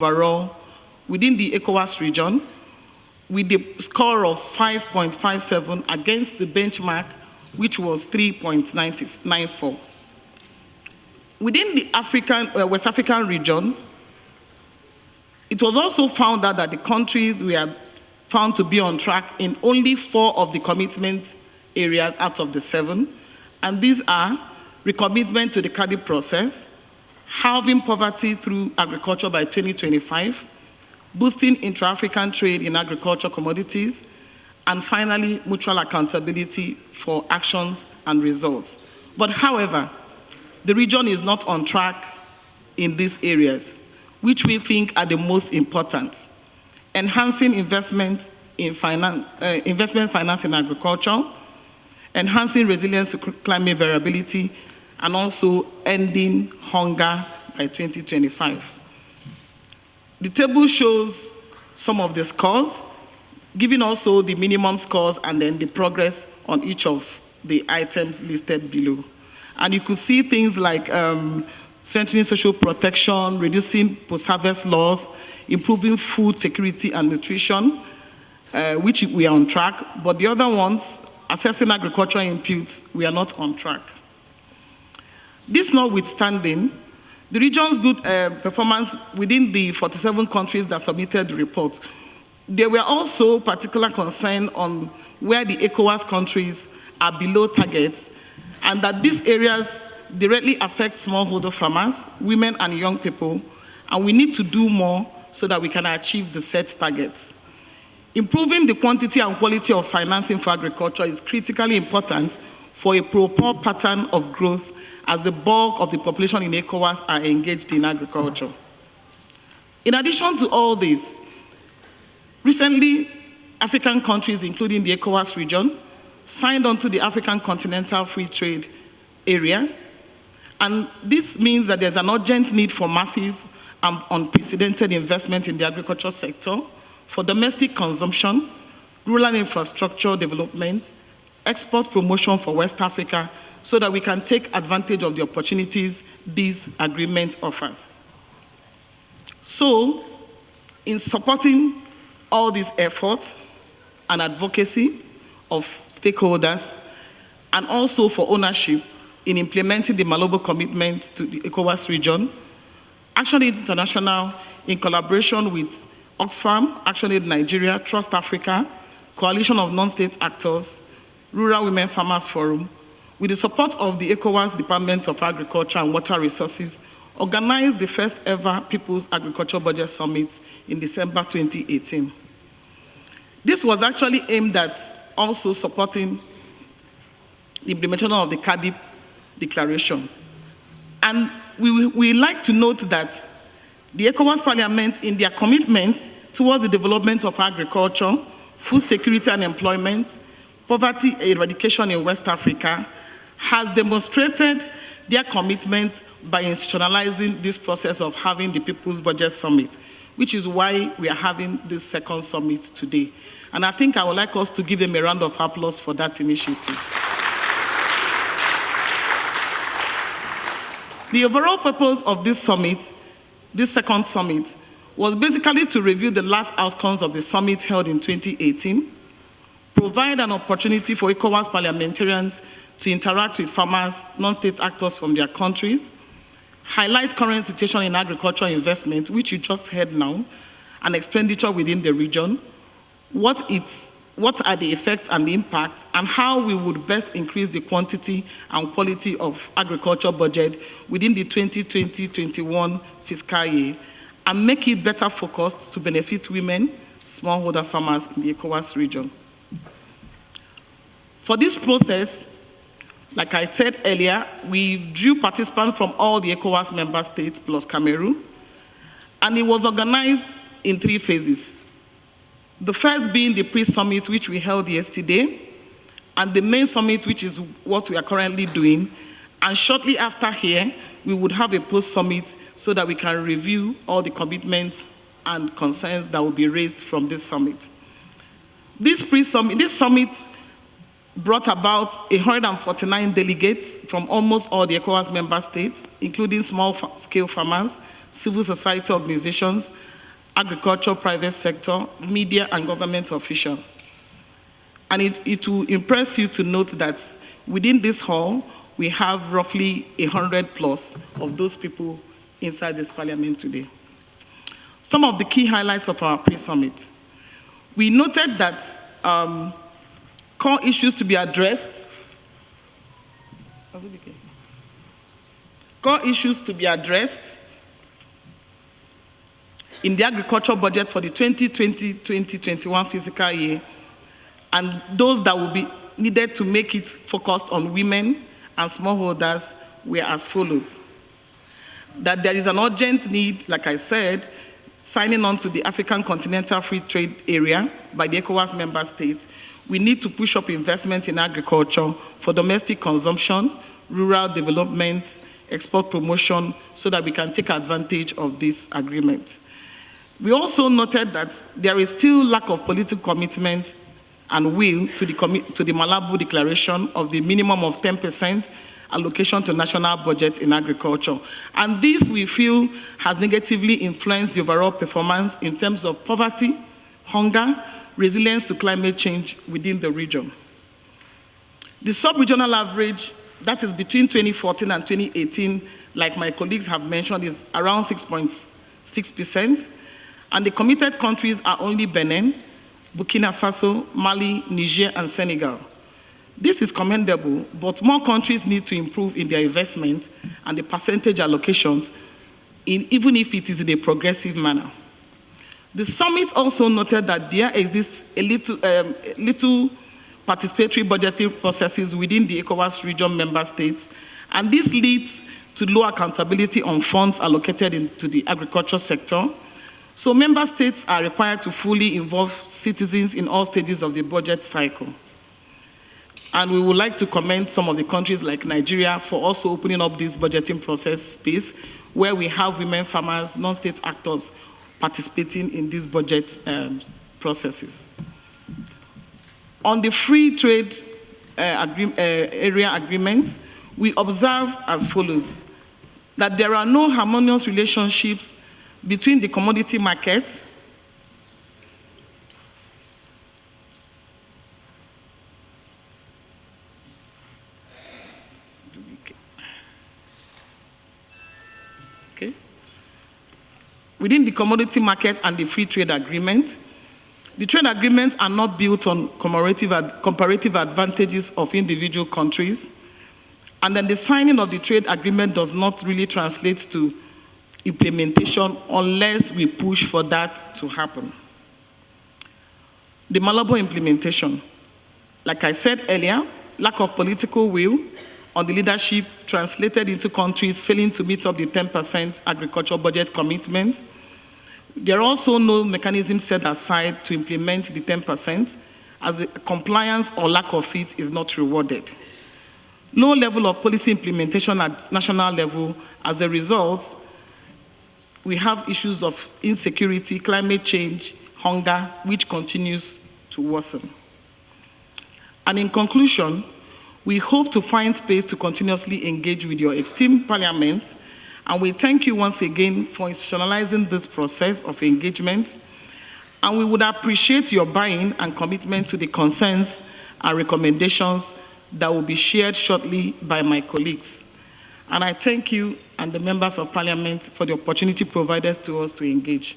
overall within the ECOWAS region, with the score of 5.57 against the benchmark, which was 3.94. Within the West African region, it was also found out that the countries were found to be on track in only 4 of the commitment areas out of the 7, and these are recommitment to the CADI process, halving poverty through agriculture by 2025, boosting intra-African trade in agriculture commodities, and finally, mutual accountability for actions and results. But however, the region is not on track in these areas, which we think are the most important. Enhancing investment finance in agriculture, enhancing resilience to climate variability, and also ending hunger by 2025. The table shows some of the scores, giving also the minimum scores and then the progress on each of the items listed below. And you could see things like strengthening social protection, reducing post-harvest loss, improving food security and nutrition, which we are on track, but the other ones, assessing agricultural inputs, we are not on track. This notwithstanding, the region's good performance within the 47 countries that submitted the report, there were also particular concern on where the ECOWAS countries are below targets, and that these areas directly affect smallholder farmers, women and young people, and we need to do more so that we can achieve the set targets. Improving the quantity and quality of financing for agriculture is critically important for a proper pattern of growth as the bulk of the population in ECOWAS are engaged in agriculture. In addition to all this, recently, African countries, including the ECOWAS region, signed onto the African Continental Free Trade Area, and this means that there's an urgent need for massive and unprecedented investment in the agriculture sector for domestic consumption, rural infrastructure development, export promotion for West Africa, so that we can take advantage of the opportunities this agreement offers. So, in supporting all these efforts and advocacy of stakeholders, and also for ownership in implementing the Malabo commitment to the ECOWAS region, ActionAid International, in collaboration with Oxfam, ActionAid Nigeria, Trust Africa, Coalition of Non-State Actors, Rural Women Farmers Forum, with the support of the ECOWAS Department of Agriculture and Water Resources, organized the first ever People's Agriculture Budget Summit in December 2018. This was actually aimed at also supporting the implementation of the CADI declaration. And we like to note that the ECOWAS Parliament, in their commitment towards the development of agriculture, food security and employment, poverty eradication in West Africa, has demonstrated their commitment by institutionalizing this process of having the People's Budget Summit, which is why we are having this second summit today. And I think I would like us to give them a round of applause for that initiative. The overall purpose of this summit, this second summit, was basically to review the last outcomes of the summit held in 2018, provide an opportunity for ECOWAS parliamentarians to interact with farmers, non-state actors from their countries, highlight current situation in agricultural investment, which you just heard now, and expenditure within the region, what are the effects and the impact, and how we would best increase the quantity and quality of agriculture budget within the 2020-21 fiscal year, and make it better focused to benefit women, smallholder farmers in the ECOWAS region. For this process, like I said earlier, we drew participants from all the ECOWAS member states plus Cameroon, and it was organized in 3 phases. The first being the pre-summit, which we held yesterday, and the main summit, which is what we are currently doing, and shortly after here, we would have a post-summit so that we can review all the commitments and concerns that will be raised from this summit. This summit brought about 149 delegates from almost all the ECOWAS member states, including small-scale farmers, civil society organizations, agriculture, private sector, media, and government officials. And it will impress you to note that within this hall, we have roughly 100 plus of those people inside this parliament today. Some of the key highlights of our pre-summit. We noted that core issues to be addressed. Core issues to be addressed in the agriculture budget for the 2020-2021 fiscal year, and those that will be needed to make it focused on women and smallholders were as follows. That there is an urgent need, like I said, signing on to the African Continental Free Trade Area by the ECOWAS member states. We need to push up investment in agriculture for domestic consumption, rural development, export promotion, so that we can take advantage of this agreement. We also noted that there is still lack of political commitment and will to the Malabo Declaration of the minimum of 10% allocation to national budget in agriculture. And this, we feel, has negatively influenced the overall performance in terms of poverty, hunger, resilience to climate change within the region. The sub-regional average, that is between 2014 and 2018, like my colleagues have mentioned, is around 6.6%. And the committed countries are only Benin, Burkina Faso, Mali, Niger, and Senegal. This is commendable, but more countries need to improve in their investment and the percentage allocations, even if it is in a progressive manner. The summit also noted that there exists a little participatory budgeting processes within the ECOWAS region member states, and this leads to low accountability on funds allocated into the agriculture sector. So member states are required to fully involve citizens in all stages of the budget cycle. And we would like to commend some of the countries like Nigeria for also opening up this budgeting process space where we have women farmers, non-state actors participating in these budget processes. On the free trade area agreement, we observe as follows, that there are no harmonious relationships between the commodity market within the commodity market and the free trade agreement. The trade agreements are not built on comparative advantages of individual countries. And then the signing of the trade agreement does not really translate to implementation unless we push for that to happen. The Malabo implementation. Like I said earlier, lack of political will on the leadership translated into countries failing to meet up the 10% agricultural budget commitment. There are also no mechanisms set aside to implement the 10%, as the compliance or lack of it is not rewarded. Low level of policy implementation at national level. As a result, we have issues of insecurity, climate change, hunger, which continues to worsen. And in conclusion, we hope to find space to continuously engage with your esteemed parliament, and we thank you once again for institutionalizing this process of engagement, and we would appreciate your buy-in and commitment to the concerns and recommendations that will be shared shortly by my colleagues. And I thank you and the members of parliament for the opportunity provided to us to engage.